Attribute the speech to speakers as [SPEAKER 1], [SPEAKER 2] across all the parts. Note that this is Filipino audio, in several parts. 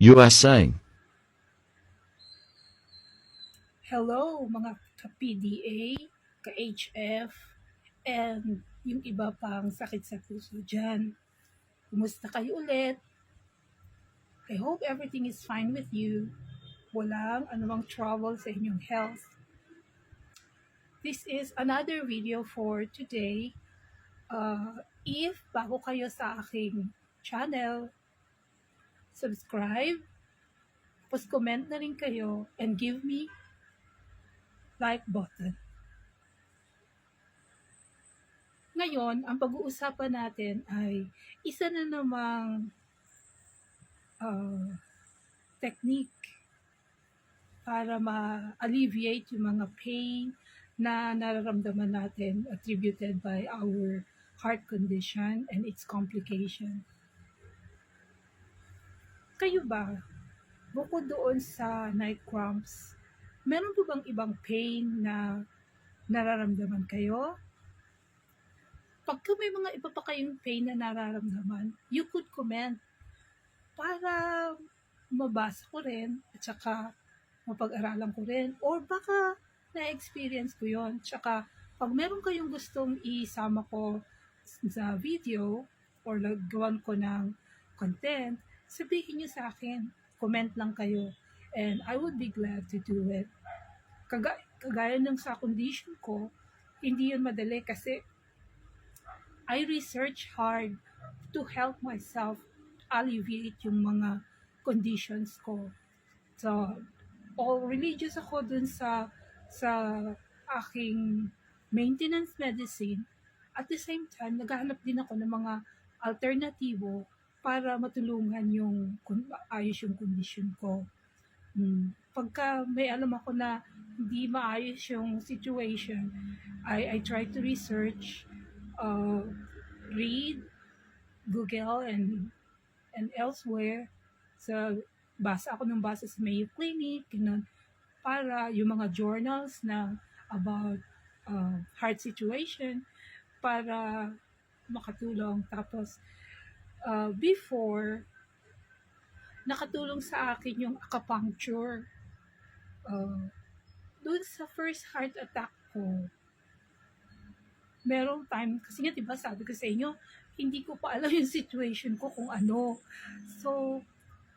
[SPEAKER 1] USA.
[SPEAKER 2] Hello mga ka-PDA, ka-HF, and yung iba pang sakit sa puso dyan. Kumusta kayo ulit? I hope everything is fine with you. Walang anumang trouble sa inyong health. This is another video for today. If bago kayo sa aking channel, subscribe, tapos comment na rin kayo, and give me like button. Ngayon, ang pag-uusapan natin ay isa na namang technique para ma-alleviate yung mga pain na nararamdaman natin attributed by our heart condition and its complication. Kayo ba, bukod doon sa night cramps, meron po bang ibang pain na nararamdaman kayo? Pagka may mga iba pa kayong pain na nararamdaman, you could comment para mabasa ko rin at saka mapag-aralan ko rin or baka na-experience ko yon. Tsaka pag meron kayong gustong isama ko sa video or gawan ko ng content, sabihin nyo sa akin, comment lang kayo and I would be glad to do it. Kagaya ng sa condition ko, hindi yun madali kasi I research hard to help myself alleviate yung mga conditions ko. So, all religious ako dun sa aking maintenance medicine. At the same time, naghahanap din ako ng mga alternatibo para matulungan yung ayos yung condition ko. Pagka may alam ako na hindi maayos yung situation, I try to research, read, Google, and elsewhere. Sa basa ako ng basa sa Mayo Clinic, ganun, para yung mga journals na about heart situation para makatulong. Tapos before, nakatulong sa akin yung acupuncture. Doon sa first heart attack ko, merong time, kasi nga diba sabi ko sa inyo, hindi ko pa alam yung situation ko kung ano. So,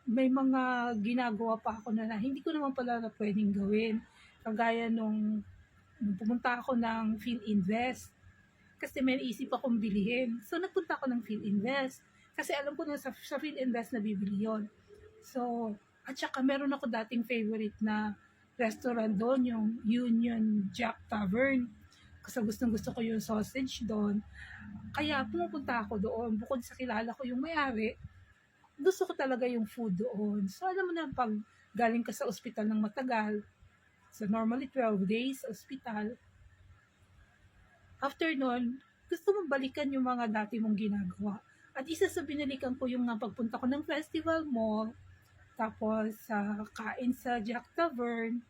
[SPEAKER 2] may mga ginagawa pa ako na hindi ko naman pala na pwedeng gawin. Kagaya nung pumunta ako ng PhilInvest kasi may isip akong bilihin. So, nagpunta ako ng PhilInvest kasi alam ko na sa PhilInvest na bibili yun. So, at saka meron ako dating favorite na restaurant doon, yung Union Jack Tavern. Kasi gustong gusto ko yung sausage doon. Kaya pumupunta ako doon. Bukod sa kilala ko yung may-ari, gusto ko talaga yung food doon. So, alam mo na, pag galing ka sa ospital ng matagal, so normally 12 days sa ospital, after nun, gusto mong balikan yung mga dati mong ginagawa. At isa sa binalikan ko yung pagpunta ko ng festival mall, tapos kain sa Jack Tavern,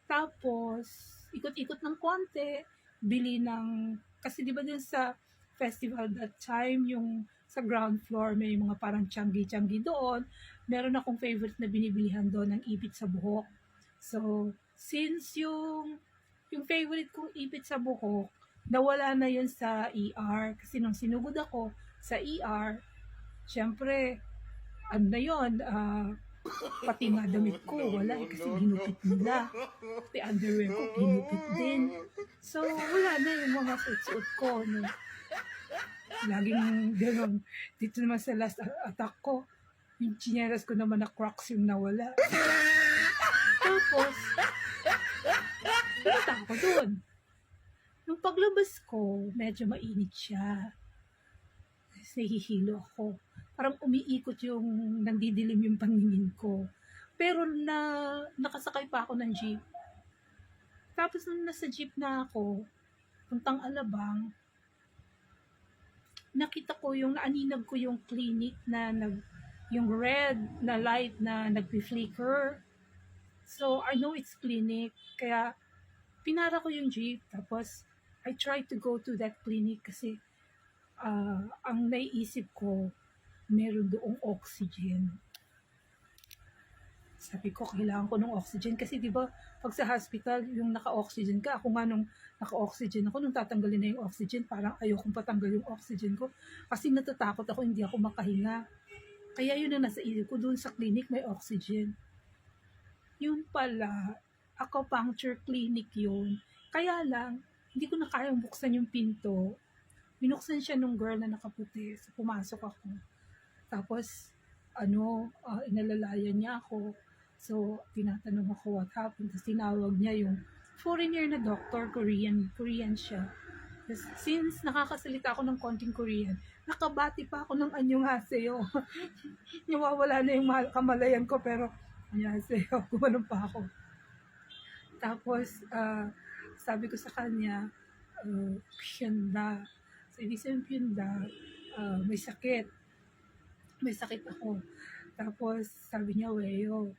[SPEAKER 2] tapos ikot-ikot ng konti, bili ng, kasi di ba din sa festival that time, yung sa ground floor may mga parang tiyanggi-tiyanggi doon. Meron akong favorite na binibilihan doon ng ipit sa buhok. So, since yung favorite kong ipit sa buhok, nawala na yun sa ER. Kasi nung sinugod ako sa ER, syempre, ano na yun, pati nga damit ko, wala kasi ginupit nila. Pati underwear ko, ginupit din. So, wala na yung mga suot-suot ko. No? Laging gano'n. Dito naman sa last attack ko, yung chineras ko naman na Crocs yung nawala. Tapos, pumunta ako doon. Nung paglabas ko, medyo mainit siya. Nahihilo ako. Parang umiikot yung nandidilim yung paningin ko. Pero nakasakay pa ako ng jeep. Tapos nung nasa jeep na ako, puntang Alabang, nakita ko yung naaninag ko yung clinic na yung red na light na nagpi-flicker. So, I know it's clinic. Kaya, pinara ko yung jeep. Tapos, I tried to go to that clinic kasi ang naiisip ko, meron doong oxygen. Sabi ko, kailangan ko ng oxygen. Kasi di ba, pag sa hospital, yung naka-oxygen ka, ako nga nung naka-oxygen ako, nung tatanggalin na yung oxygen, parang ayokong patanggal yung oxygen ko. Kasi natatakot ako, hindi ako makahinga. Kaya yun ang nasa isip ko, doon sa clinic may oxygen. Yun pala, acupuncture clinic yun. Kaya lang, hindi ko na kayang buksan yung pinto. Binuksan siya nung girl na nakaputi. So, pumasok ako. Tapos, inalalayan niya ako. So, tinatanong ako what happened. Tapos, tinawag niya yung foreigner na doctor, Korean siya. Tapos, since nakakasalita ako ng konting Korean, nakabati pa ako ng annyeonghaseyo. Nawawala na yung kamalayan ko, pero annyeonghaseyo, gumanon pa ako. Tapos, sabi ko sa kanya, pyunda. So, ibig sabihin pyunda, may sakit. May sakit ako. Tapos, sabi niya, weyo,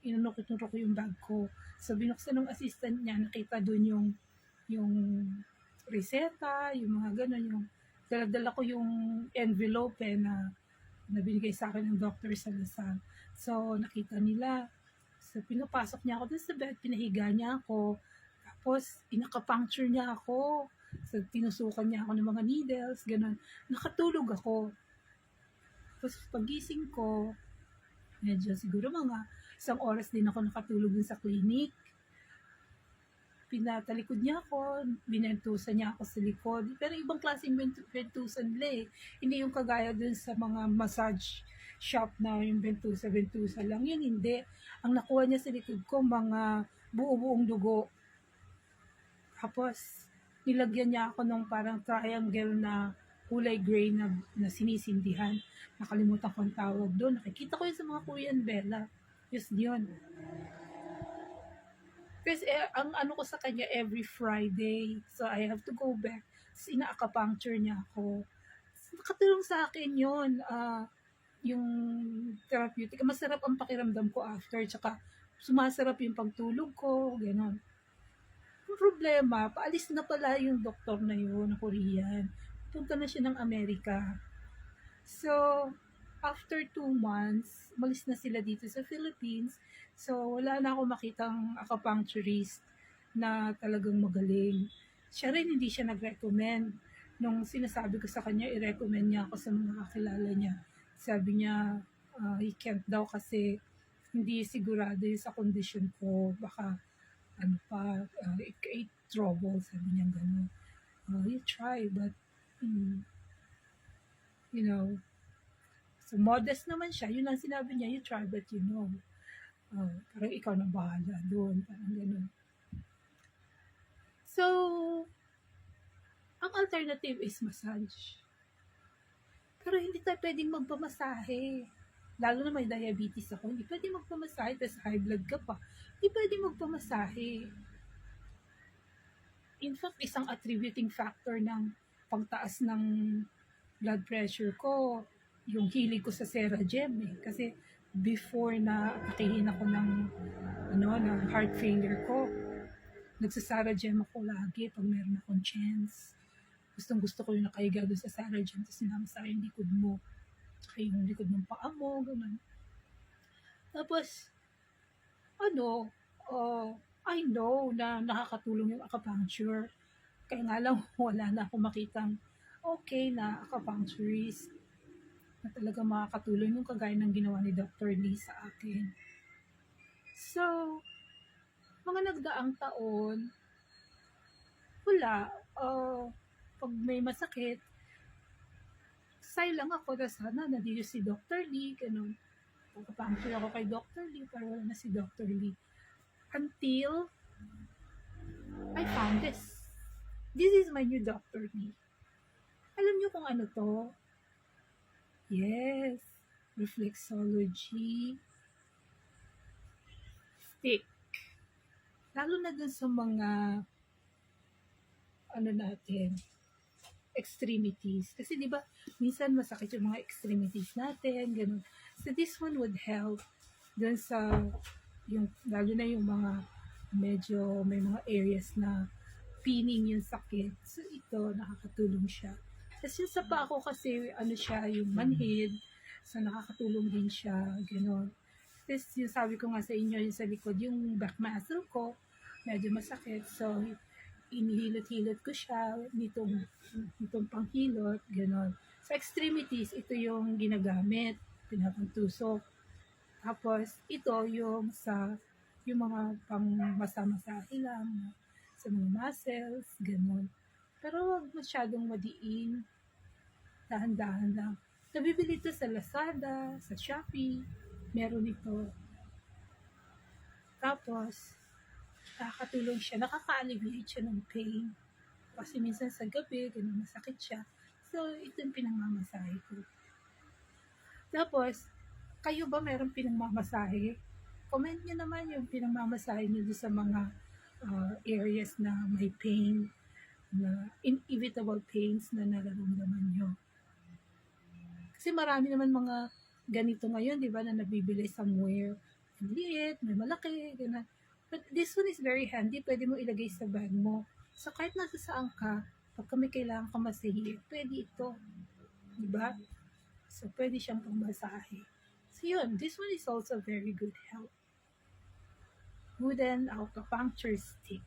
[SPEAKER 2] inunok-tunok ko yung bag ko. So, binuksan ng assistant niya, nakita doon yung reseta, yung mga gano'n, yung dala ko yung envelope na binigay sa akin ng doctor sa Lasal. So, nakita nila. So, pinapasok niya ako doon sa bed, pinahiga niya ako. Tapos, inakapuncture niya ako. So, tinusukan niya ako ng mga needles, gano'n. Nakatulog ako. Tapos, pagising ko, medyo siguro mga isang oras din ako nakatulog dun sa clinic. Pinatalikod niya ako, binentusan niya ako sa likod. Pero ibang klaseng bentusan nila eh. Hindi yung kagaya dun sa mga massage shop na yung bentusa lang. Yun hindi. Ang nakuha niya sa likod ko, mga buo-buong dugo. Tapos, nilagyan niya ako ng parang triangle na kulay gray na sinisindihan. Nakalimutan ko ang tawag doon. Nakikita ko yun sa mga Korean Bella. Yes, yun. Kasi ang ano ko sa kanya every Friday. So, I have to go back. So, ina-acupuncture niya ako. So, nakatulong sa akin yun. Yung therapeutic. Masarap ang pakiramdam ko after. Tsaka, sumasarap yung pagtulog ko. Ganon. Ang problema, paalis na pala yung doktor na yun, na Korean. Punta na siya ng Amerika. So, after 2 months, umalis na sila dito sa Philippines. So, wala na ako makitang acupuncturist na talagang magaling. Siya rin hindi siya nag-recommend. Nung sinasabi ko sa kanya, i-recommend niya ako sa mga kakilala niya. Sabi niya, he can't daw kasi hindi sigurado yun sa condition ko. Baka, it trouble, sabi niya gano'n. You try, but, so modest naman siya. Yun ang sinabi niya, you try, but parang ikaw na bahala doon, parang gano'n. So, ang alternative is massage. Pero hindi tayo pwedeng magpamasahe. Lalo na may diabetes ako, hindi pwedeng magpamasahe, tapos high blood ka pa. Hindi pwedeng magpamasahe. In fact, isang attributing factor ng pagtaas ng blood pressure ko, yung hilig ko sa Seragem eh. Kasi before na atakihin ako ng heart failure ko, nagsasaragem ako lagi pag meron akong chance. Gustong gusto ko yung nakahiga doon sa Saragem, tapos sinama sa yung likod mo, tsaka yung likod ng paa mo, gano'n. Tapos, I know na nakakatulong yung acupuncture. Kaya nga lang, wala na akong makitang okay na acupuncturist na talaga makakatulong yung kagaya ng ginawa ni Dr. Lee sa akin. So, mga nagdaang taon, wala. Pag may masakit, lang ako na sana nandito si Dr. Lee, ganun. Pagkapuncture ako kay Dr. Lee, pero wala na si Dr. Lee. Until I found this. This is my new Dr. Lee. Alam niyo kung ano to? Yes, reflexology stick. Lalo na dun sa mga extremities. Kasi di ba minsan masakit yung mga extremities natin, ganun. So this one would help dun sa lalo na yung mga medyo may mga areas na pining yung sakit. So ito, nakakatulong siya. Tapos yung sa paa ko kasi, siya, yung manhid. So, nakakatulong din siya, gano'n. Tapos, yung sabi ko nga sa inyo, yung sa likod, yung back muscle ko, medyo masakit. So, inihilot-hilot ko siya nitong panghilot, gano'n. Sa extremities, ito yung ginagamit, pinapantusok. Tapos, ito yung mga pang masa-masahe lang, sa mga muscles, gano'n. Pero wag masyadong madiin, dahan-dahan lang. Nabibili ito sa Lazada, sa Shopee, meron ito. Tapos, nakakatulong siya, nakaka-alleviate siya ng pain. Kasi minsan sa gabi, ganun masakit siya. So, ito yung pinamamasahe ko. Tapos, kayo ba meron pinamamasahe? Comment nyo naman yung pinamamasahe nyo sa mga areas na may pain, na inevitable pains na nararamdaman nyo. Kasi marami naman mga ganito ngayon, di ba, na nabibili somewhere. Ang liit, may malaki, gano'n. But this one is very handy. Pwede mo ilagay sa bag mo. So, kahit nasa saan ka, pagka may kailangan ka masahe, pwede ito. Di ba? So, pwede siyang pangmasahe. So, yun. This one is also very good help. Wooden acupuncture stick.